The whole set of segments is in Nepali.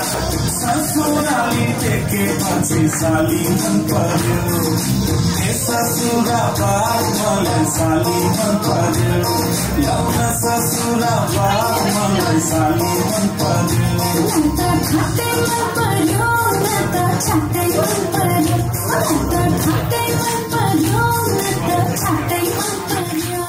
ससुराली टेकेपछि साली मन पर्यो ए ससुरा बात मलाई साली मन पर्यो ल्याउन ससुरा बात मलाई साली मन पर्यो छाते मन पर्यो न त छाते मन पर्यो छाते मन पर्यो न त छाते मन पर्यो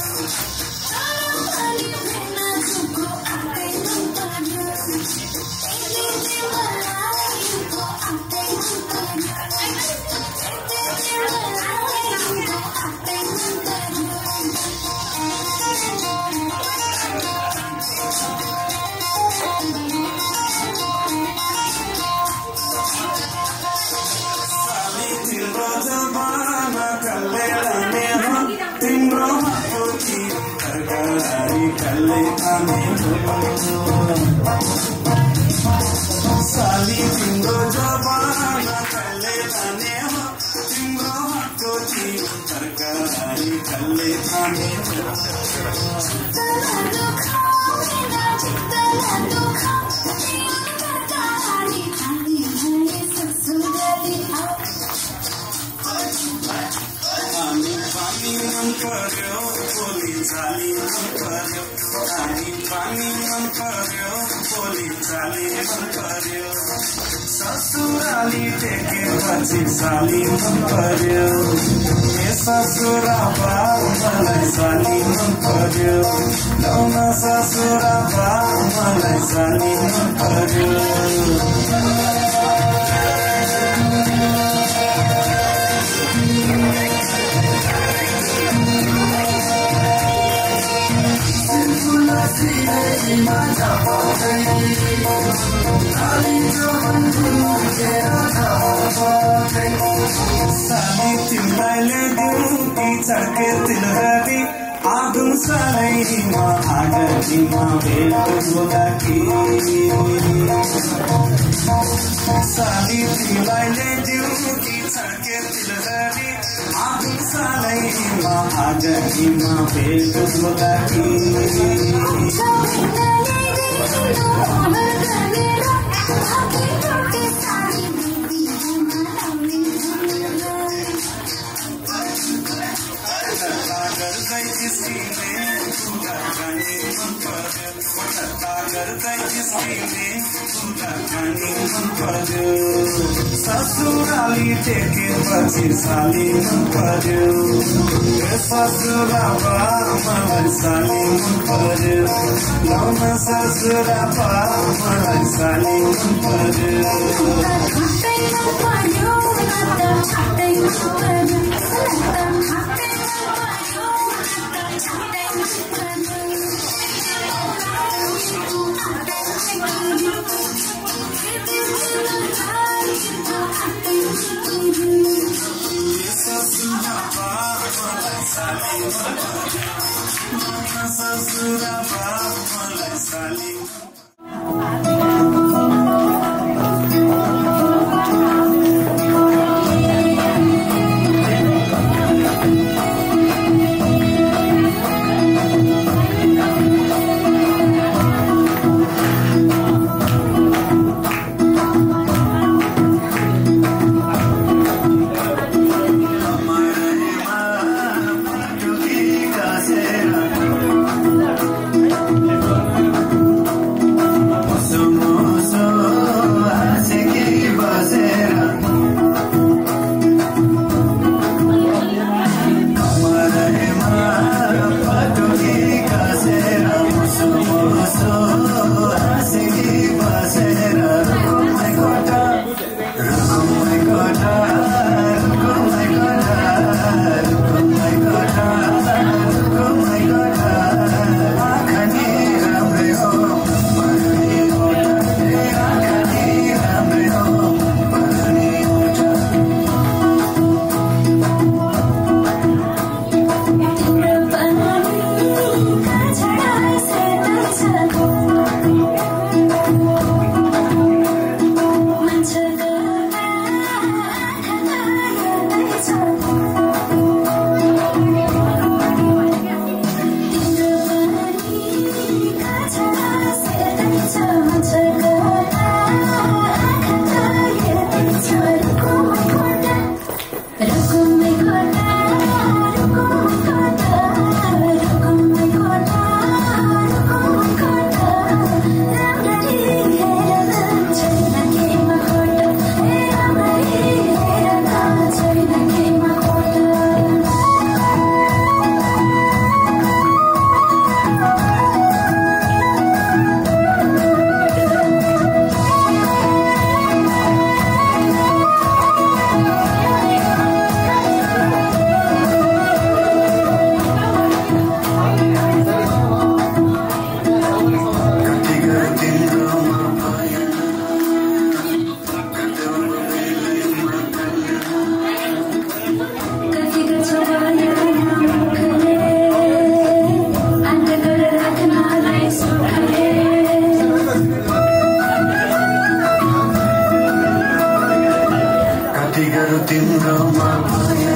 साली तिम्रो जवाना कल्ले लाने हो तिम्रो हातको जीव तरकारी कल्ले खाने पानी मन पर्यो बोली चाली मन पर्यो पानी मन पर्यो बोली चाली मन पर्यो ससुराली टेकेपछि साली मन पर्यो ए ससुरा बाउ मलाई साली मन पर्यो ल्याउन ससुरा बाउ मलाई साली मन पर्यो साली तिमीलाई ल्याइदिउँ कि छड्के तिलहरी आगुन सालैमा आगरीमा भेट होला कि साली तिमीलाई ल्याइदिउँ कि छड्के तिलहरी आगुन सालैमा आगरीमा भेट होला कि ससुराली टेकेपछि साली मन पर्यो ए ससुरा बाउ मलाई साली मन पर्यो ल्याउन ससुरा बाउ मलाई साली मन पर्यो ससुरा बाउ मलाई साली तिम्रोमा भयो